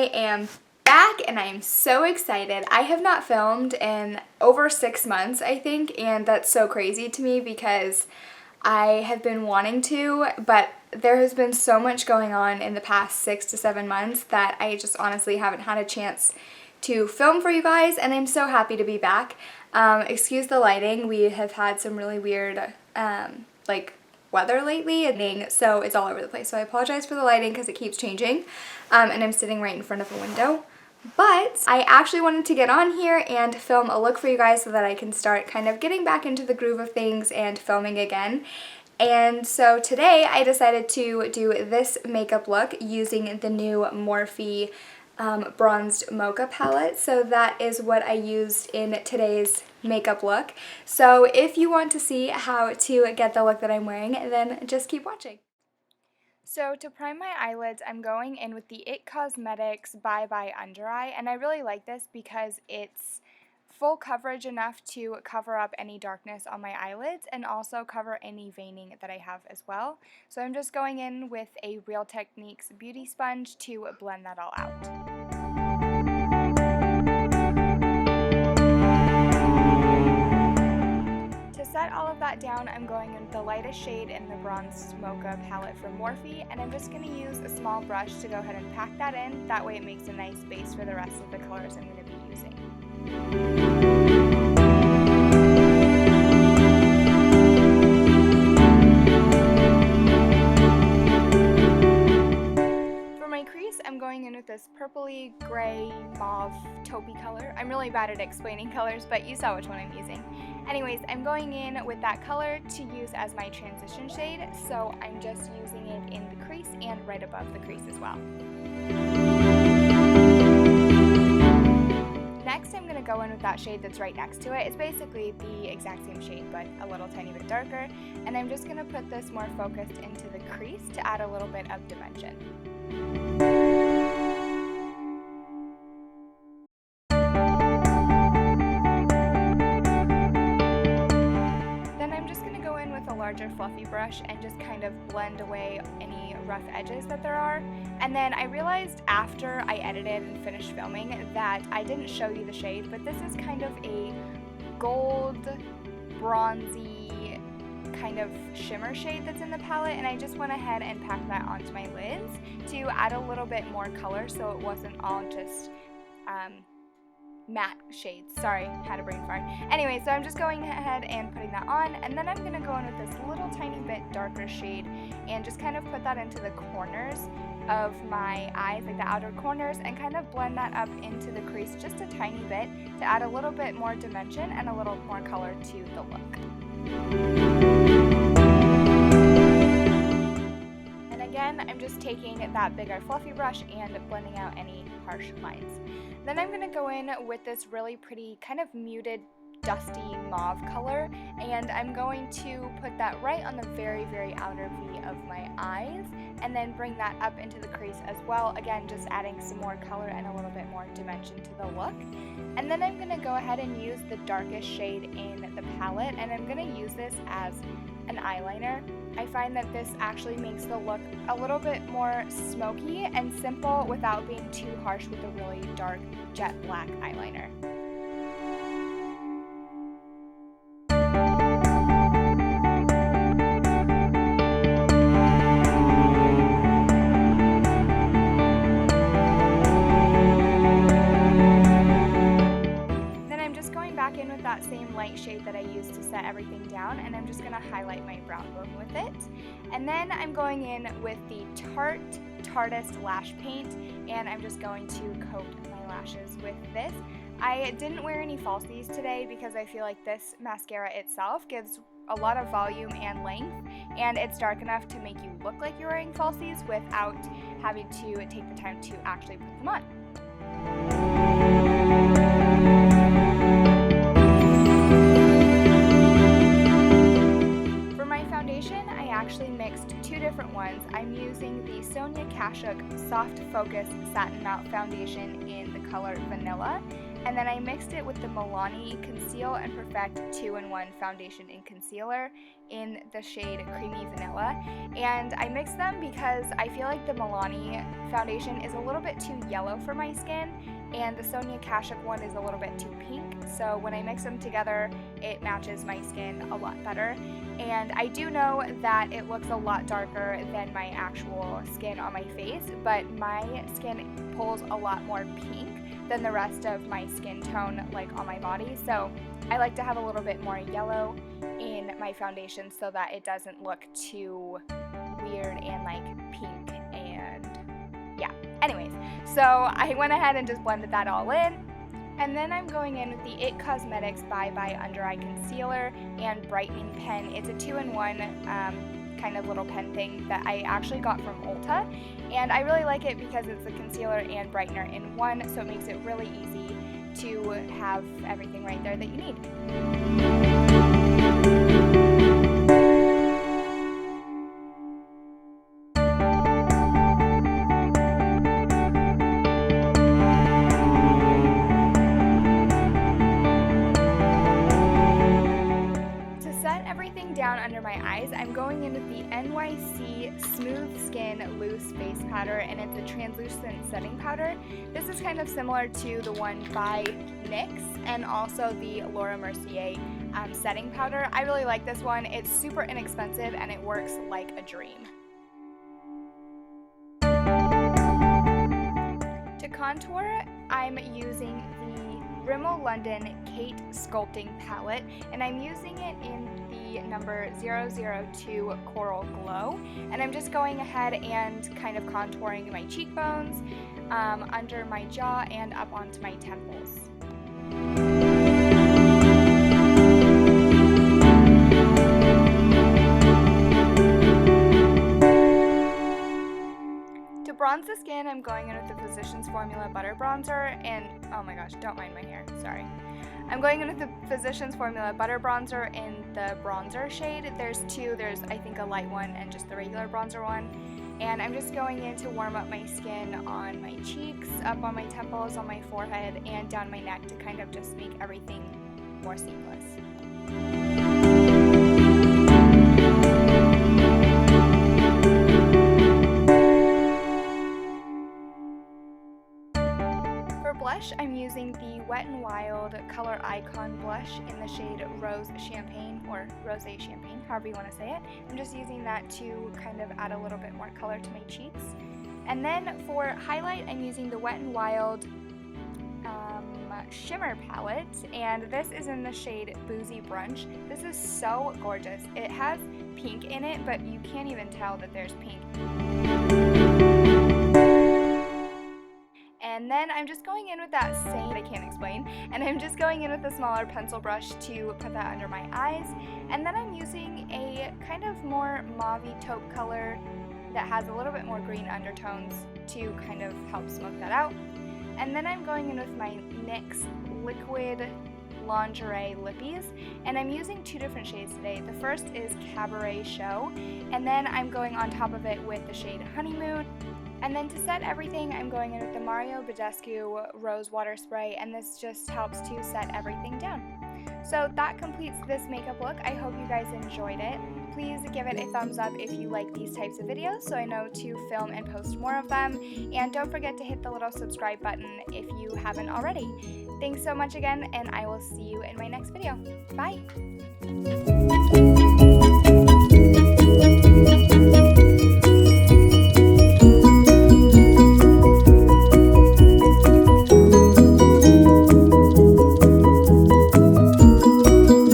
I am back and I am so excited. I have not filmed in over 6 months, I think, and that's so crazy to me because I have been wanting to, but there has been so much going on in the past 6 to 7 months that I just honestly haven't had a chance to film for you guys, and I'm so happy to be back. Excuse the lighting, we have had some really weird weather lately, so it's all over the place. So I apologize for the lighting because it keeps changing, and I'm sitting right in front of a window. But I actually wanted to get on here and film a look for you guys so that I can start kind of getting back into the groove of things and filming again. And so today I decided to do this makeup look using the new Morphe bronzed Mocha palette. So that is what I used in today's makeup look. So if you want to see how to get the look that I'm wearing, then just keep watching. So to prime my eyelids, I'm going in with the It Cosmetics Bye Bye Under Eye, and I really like this because it's full coverage enough to cover up any darkness on my eyelids and also cover any veining that I have as well. So I'm just going in with a Real Techniques beauty sponge to blend that all out. To set all of that down, I'm going in with the lightest shade in the Bronzed Mocha palette from Morphe, and I'm just going to use a small brush to go ahead and pack that in. That way it makes a nice base for the rest of the colors I'm going to be using. For my crease, I'm going in with this purpley, gray, mauve, taupey color. I'm really bad at explaining colors, but you saw which one I'm using. Anyways, I'm going in with that color to use as my transition shade, so I'm just using it in the crease and right above the crease as well. Next, I'm going to go in with that shade that's right next to it. It's basically the exact same shade, but a little tiny bit darker, and I'm just going to put this more focused into the crease to add a little bit of dimension. Larger fluffy brush and just kind of blend away any rough edges that there are. And then I realized after I edited and finished filming that I didn't show you the shade, but this is kind of a gold, bronzy kind of shimmer shade that's in the palette, and I just went ahead and packed that onto my lids to add a little bit more color so it wasn't all just matte shades. Sorry, had a brain fart. Anyway, so I'm just going ahead and putting that on, and then I'm going to go in with this little tiny bit darker shade and just kind of put that into the corners of my eyes, like the outer corners, and kind of blend that up into the crease just a tiny bit to add a little bit more dimension and a little more color to the look. And again, I'm just taking that bigger fluffy brush and blending out any harsh lines. Then I'm going to go in with this really pretty kind of muted dusty mauve color, and I'm going to put that right on the very, very outer V of my eyes and then bring that up into the crease as well, again just adding some more color and a little bit more dimension to the look. And then I'm going to go ahead and use the darkest shade in the palette, and I'm going to use this as an eyeliner. I find that this actually makes the look a little bit more smoky and simple without being too harsh with a really dark jet black eyeliner. That same light shade that I used to set everything down, and I'm just going to highlight my brow bone with it. And then I'm going in with the Tarteist Lash Paint, and I'm just going to coat my lashes with this. I didn't wear any falsies today because I feel like this mascara itself gives a lot of volume and length, and it's dark enough to make you look like you're wearing falsies without having to take the time to actually put them on. I actually mixed two different ones. I'm using the Sonia Kashuk Soft Focus Satin Matte Foundation in the color Vanilla, And then I mixed it with the Milani Conceal and Perfect 2-in-1 Foundation and Concealer in the shade Creamy Vanilla. And I mixed them because I feel like the Milani foundation is a little bit too yellow for my skin, and the Sonia Kashuk one is a little bit too pink. So when I mix them together, it matches my skin a lot better. And I do know that it looks a lot darker than my actual skin on my face, but my skin pulls a lot more pink than the rest of my skin tone, like on my body. So I like to have a little bit more yellow in my foundation so that it doesn't look too weird and like pink, and yeah. Anyways, so I went ahead and just blended that all in. And then I'm going in with the It Cosmetics Bye Bye Under Eye Concealer and Brightening Pen. It's a 2-in-1 kind of little pen thing that I actually got from Ulta. And I really like it because it's a concealer and brightener in one, so it makes it really easy to have everything right there that you need. Down under my eyes, I'm going in with the NYC Smooth Skin Loose Face Powder, and it's a translucent setting powder. This is kind of similar to the one by NYX and also the Laura Mercier setting powder. I really like this one. It's super inexpensive and it works like a dream. To contour, I'm using the Rimmel London Kate Sculpting Palette, and I'm using it in the number 002 Coral Glow, and I'm just going ahead and kind of contouring my cheekbones, under my jaw, and up onto my temples. To bronze the skin, I'm going in with the Physicians Formula Butter Bronzer, and oh my gosh, don't mind my hair, sorry. I'm going in with the Physicians Formula Butter Bronzer in the bronzer shade. There's two, there's I think a light one and just the regular bronzer one. And I'm just going in to warm up my skin on my cheeks, up on my temples, on my forehead, and down my neck to kind of just make everything more seamless. Blush, I'm using the Wet n Wild Color Icon blush in the shade Rose Champagne, or Rosé Champagne, however you want to say it. I'm just using that to kind of add a little bit more color to my cheeks. And then for highlight, I'm using the Wet n Wild Shimmer palette, and this is in the shade Boozy Brunch. This is so gorgeous. It has pink in it, but you can't even tell that there's pink. And then I'm just going in with that same, I can't explain, and I'm just going in with a smaller pencil brush to put that under my eyes. And then I'm using a kind of more mauve-y taupe color that has a little bit more green undertones to kind of help smoke that out. And then I'm going in with my NYX Liquid Lingerie Lippies, and I'm using two different shades today. The first is Cabaret Show, and then I'm going on top of it with the shade Honeymoon. And then to set everything, I'm going in with the Mario Badescu Rose Water Spray, and this just helps to set everything down. So that completes this makeup look. I hope you guys enjoyed it. Please give it a thumbs up if you like these types of videos so I know to film and post more of them. And don't forget to hit the little subscribe button if you haven't already. Thanks so much again, and I will see you in my next video. Bye!